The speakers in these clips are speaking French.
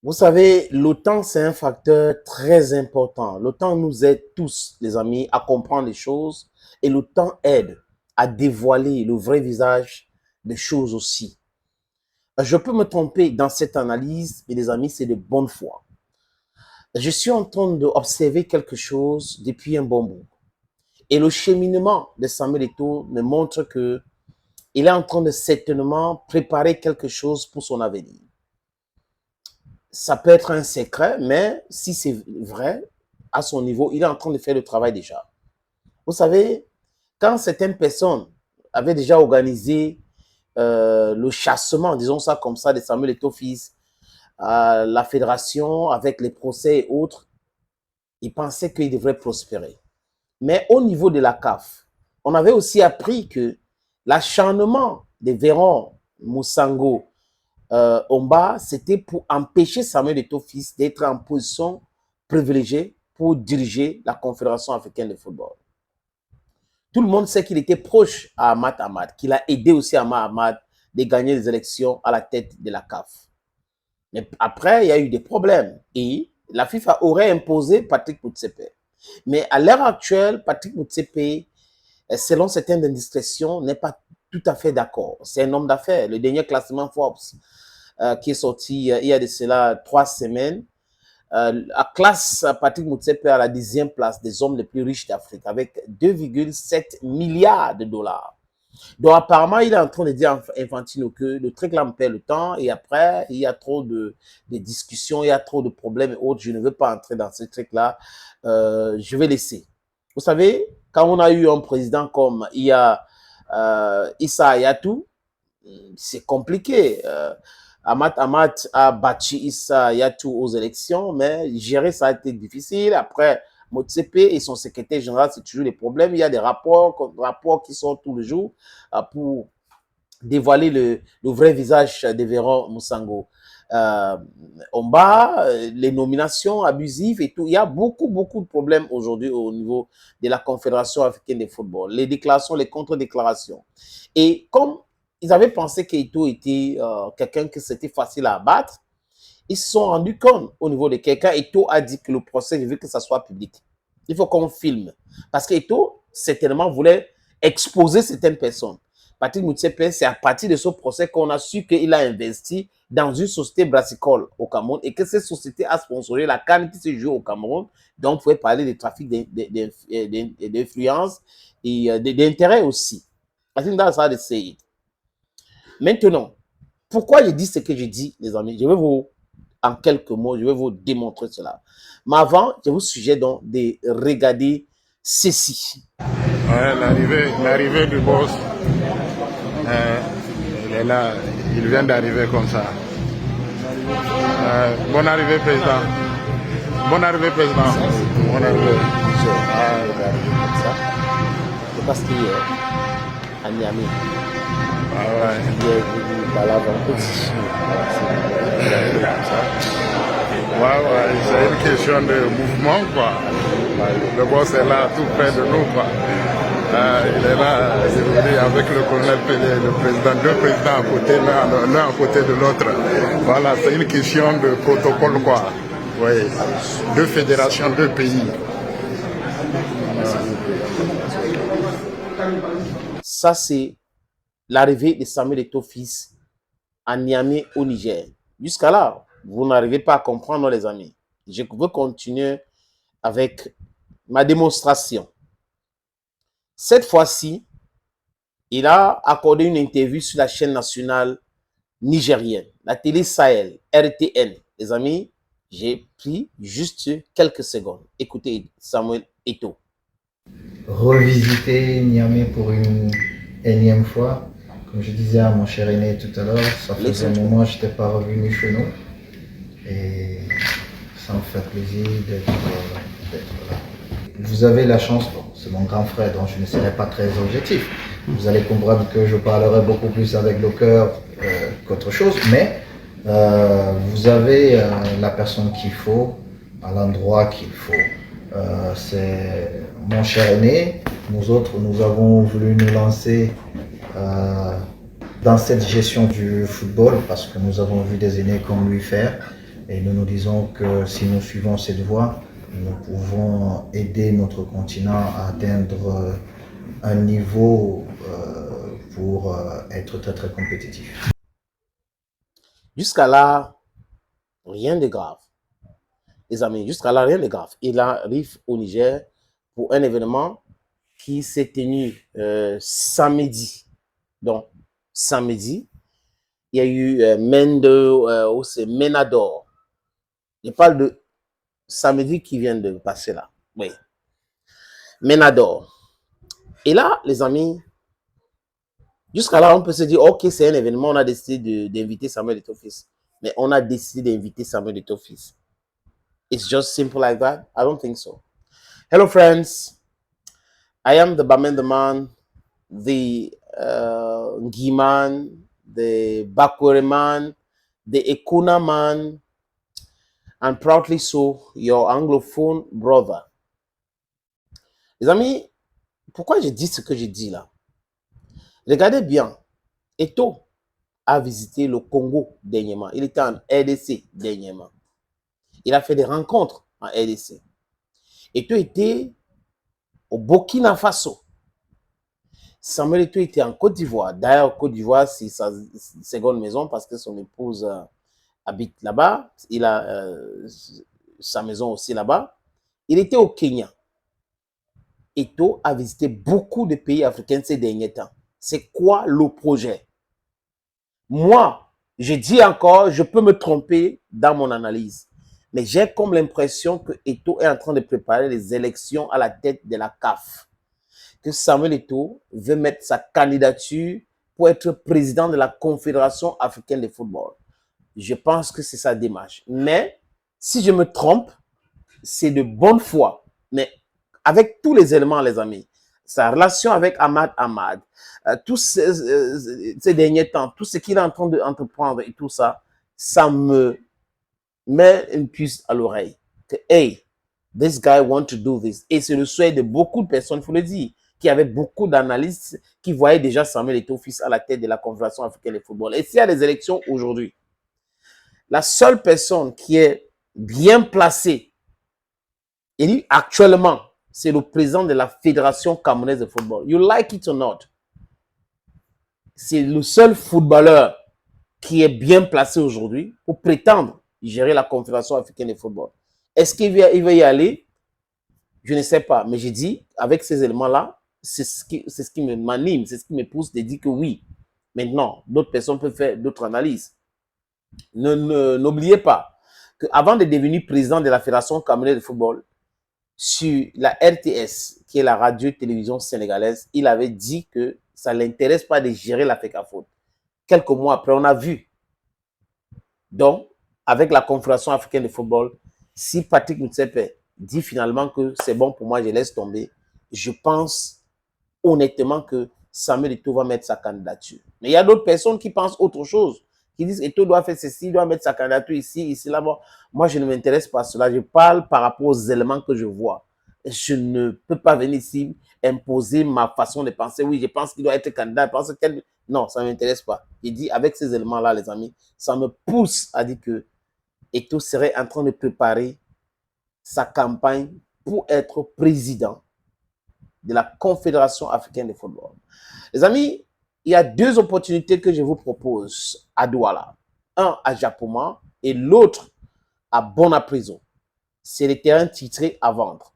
Vous savez, le temps, c'est un facteur très important. Le temps nous aide tous, les amis, à comprendre les choses et le temps aide à dévoiler le vrai visage des choses aussi. Je peux me tromper dans cette analyse, mais les amis, c'est de bonne foi. Je suis en train d'observer quelque chose depuis un bon bout. Et le cheminement de Samuel Eto'o me montre que il est en train de certainement préparer quelque chose pour son avenir. Ça peut être un secret, mais si c'est vrai, à son niveau, il est en train de faire le travail déjà. Vous savez, quand certaines personnes avaient déjà organisé le chassement, disons ça comme ça, de Samuel Eto'o fils à la fédération avec les procès et autres, ils pensaient qu'il devrait prospérer. Mais au niveau de la CAF, on avait aussi appris que l'acharnement des Véron Moussango Omba, c'était pour empêcher Samuel Eto'o fils d'être en position privilégiée pour diriger la Confédération africaine de football. Tout le monde sait qu'il était proche à Ahmad, qu'il a aidé aussi Ahmad de gagner les élections à la tête de la CAF. Mais après, il y a eu des problèmes et la FIFA aurait imposé Patrick Motsepe. Mais à l'heure actuelle, Patrick Motsepe, selon certaines indiscrétions, n'est pas tout à fait d'accord. C'est un homme d'affaires. Le dernier classement Forbes qui est sorti il y a de cela 3 semaines, classe Patrick Motsepe à la 10e place des hommes les plus riches d'Afrique avec 2,7 milliards de dollars. Donc apparemment, il est en train de dire à Infantino que le truc là me perd le temps et après, il y a trop de discussions, il y a trop de problèmes et autres. Je ne veux pas entrer dans ce truc là. Je vais laisser. Vous savez, quand on a eu un président comme il y a Issa Hayatou, c'est compliqué. Ahmad a battu Issa Yatou aux élections, mais gérer ça a été difficile. Après, Motsepe et son secrétaire général, c'est toujours des problèmes. Il y a des rapports qui sortent tous les jours pour dévoiler le vrai visage de Véron Moussango. Euh, Omba, les nominations abusives et tout. Il y a beaucoup de problèmes aujourd'hui au niveau de la Confédération africaine de football. Les déclarations, les contre-déclarations. Et comme ils avaient pensé qu'Eto était quelqu'un que c'était facile à abattre, ils se sont rendus compte au niveau de quelqu'un. Eto a dit que le procès, je veux que ça soit public. Il faut qu'on filme. Parce qu'Eto, certainement, voulait exposer certaines personnes. Patrick Motsepe, c'est à partir de ce procès qu'on a su qu'il a investi dans une société brassicole au Cameroun et que cette société a sponsorisé la CAN qui se joue au Cameroun. Donc, on pouvait parler de trafic d'influence et d'intérêt aussi. I think that's how they say it. Maintenant, pourquoi je dis ce que je dis, les amis? Je vais vous, en quelques mots, je vais vous démontrer cela. Mais avant, je vous suggère donc de regarder ceci. Ouais, l'arrivée du boss, il est là, il vient d'arriver comme ça. Bonne arrivée, président. Bonne arrivée, président. Bonne arrivée. Ah, il va arriver comme ça. C'est parce qu'il est à Niamey. Ah ouais. Il balade un peu. Ouais, c'est une question de mouvement, quoi. Le boss est là, tout près de nous, quoi. Il est là, avec le colonel Pelé, le président, deux présidents à côté, l'un à côté de l'autre. Voilà, c'est une question de protocole, quoi. Oui, deux fédérations, deux pays. Ça, c'est l'arrivée de Samuel Eto'o fils à Niamey au Niger. Jusqu'à là, vous n'arrivez pas à comprendre, les amis. Je veux continuer avec ma démonstration. Cette fois-ci, il a accordé une interview sur la chaîne nationale nigérienne, la télé Sahel, RTN. Les amis, j'ai pris juste quelques secondes. Écoutez Samuel Eto'o. Revisiter Niamey pour une énième fois. Comme je disais à mon cher aîné tout à l'heure, ça faisait un moment que je n'étais pas revenu chez nous. Et ça me fait plaisir d'être là. Vous avez la chance, bon, c'est mon grand frère, donc je ne serai pas très objectif. Vous allez comprendre que je parlerai beaucoup plus avec le cœur qu'autre chose, mais vous avez la personne qu'il faut, à l'endroit qu'il faut. C'est mon cher aîné. Nous autres, nous avons voulu nous lancer dans cette gestion du football parce que nous avons vu des aînés comme lui faire. Et nous nous disons que si nous suivons cette voie, nous pouvons aider notre continent à atteindre un niveau pour être très très compétitif. Jusqu'à là, rien de grave. Les amis, jusqu'à là, rien de grave. Il arrive au Niger pour un événement qui s'est tenu samedi. Donc, samedi, il y a eu c'est Menador. Je parle de samedi qui vient de passer là. Oui. Menador. Et là, les amis, jusqu'à là, on peut se dire, ok, c'est un événement, on a décidé d'inviter Samuel Eto'o-Fils. Mais on a décidé d'inviter Samuel Eto'o-Fils. It's just simple like that? I don't think so. Hello, friends. I am the Bamenda man, the Ngi man, the Bakwere man, the Ekuna man, and proudly so, your anglophone brother. Les amis, pourquoi je dis ce que je dis là? Regardez bien, Eto'o a visité le Congo dernièrement. Il était en RDC dernièrement. Il a fait des rencontres en RDC. Eto'o était au Burkina Faso. Samuel Eto'o était en Côte d'Ivoire. D'ailleurs, Côte d'Ivoire, c'est sa seconde maison parce que son épouse habite là-bas. Il a sa maison aussi là-bas. Il était au Kenya. Eto'o a visité beaucoup de pays africains ces derniers temps. C'est quoi le projet? Moi, je dis encore, je peux me tromper dans mon analyse. Mais j'ai comme l'impression que Eto'o est en train de préparer les élections à la tête de la CAF. Que Samuel Eto'o veut mettre sa candidature pour être président de la Confédération africaine de football. Je pense que c'est sa démarche. Mais si je me trompe, c'est de bonne foi. Mais avec tous les éléments, les amis, sa relation avec Ahmad Ahmad, tous ces derniers temps, tout ce qu'il est en train d'entreprendre et tout ça, ça me met une puce à l'oreille. Que, hey, this guy want to do this. Et c'est le souhait de beaucoup de personnes, il faut le dire, qui avaient beaucoup d'analystes qui voyaient déjà Samuel Eto'o-Fils à la tête de la Confédération africaine de football. Et s'il y a des élections aujourd'hui, la seule personne qui est bien placée, élue actuellement, c'est le président de la Fédération camerounaise de football. You like it or not? C'est le seul footballeur qui est bien placé aujourd'hui pour prétendre gérer la Confédération africaine de football. Est-ce qu'il va y aller? Je ne sais pas. Mais j'ai dit, avec ces éléments-là, c'est ce qui m'anime, c'est ce qui me pousse de dire que oui. Maintenant, d'autres personnes peuvent faire d'autres analyses. N'oubliez pas qu'avant de devenir président de la Fédération camerounaise de football, sur la RTS, qui est la radio-télévision sénégalaise, il avait dit que ça ne l'intéresse pas de gérer la FECAFOOT. Quelques mois après, on a vu. Donc, avec la Confédération africaine de football, si Patrick Motsepe dit finalement que c'est bon pour moi, je laisse tomber, je pense honnêtement que Samuel Eto'o va mettre sa candidature. Mais il y a d'autres personnes qui pensent autre chose, qui disent Eto'o doit faire ceci, il doit mettre sa candidature ici, ici, là-bas. Moi, je ne m'intéresse pas à cela. Je parle par rapport aux éléments que je vois. Je ne peux pas venir ici imposer ma façon de penser. Oui, je pense qu'il doit être candidat. Je pense que... Non, ça ne m'intéresse pas. Je dis, avec ces éléments-là, les amis, ça me pousse à dire que Eto'o serait en train de préparer sa campagne pour être président de la Confédération africaine de football. Les amis, il y a deux opportunités que je vous propose à Douala. Un à Japoma et l'autre à Bonapriso. C'est les terrains titrés à vendre.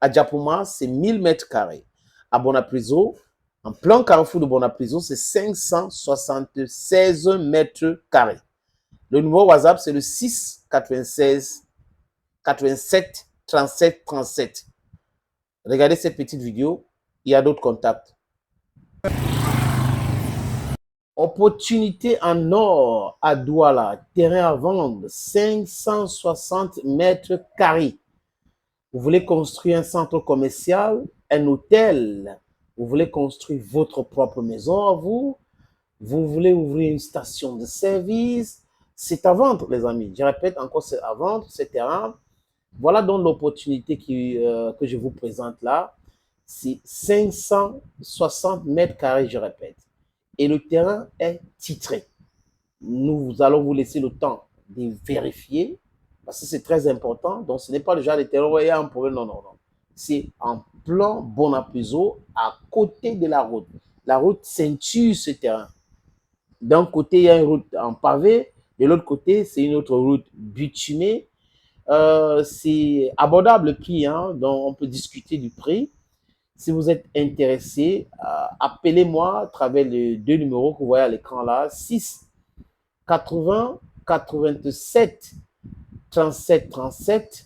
À Japoma, c'est 1000 mètres carrés. À Bonapriso, en plein carrefour de Bonapriso, c'est 576 mètres carrés. Le numéro WhatsApp, c'est le 6 96 87 37 37. Regardez cette petite vidéo. Il y a d'autres contacts. Opportunité en or à Douala. Terrain à vendre. 560 mètres carrés. Vous voulez construire un centre commercial, un hôtel. Vous voulez construire votre propre maison à vous. Vous voulez ouvrir une station de service. C'est à vendre, les amis. Je répète encore, c'est à vendre, ce terrain. Voilà donc l'opportunité que je vous présente là. C'est 560 mètres carrés, je répète. Et le terrain est titré. Nous allons vous laisser le temps de vérifier Parce que c'est très important. Donc, ce n'est pas le genre de terrain où il y a un problème. Non, non, non. C'est en plan Bonapizot, à côté de la route. La route ceinture ce terrain. D'un côté, il y a une route en pavé. De l'autre côté, c'est une autre route bitumée. C'est abordable le prix, hein, donc on peut discuter du prix. Si vous êtes intéressé, appelez-moi à travers les 2 numéros que vous voyez à l'écran là, 6 80 87 37 37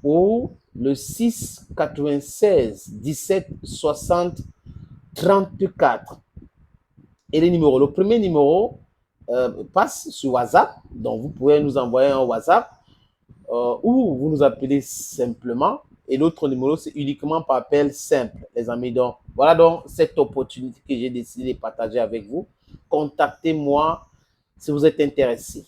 ou le 6 96 17 60 34. Et les numéros, le premier numéro passe sur WhatsApp, donc vous pouvez nous envoyer un WhatsApp ou vous nous appelez simplement. Et l'autre numéro, c'est uniquement par appel simple, les amis. Donc, voilà donc cette opportunité que j'ai décidé de partager avec vous. Contactez-moi si vous êtes intéressé.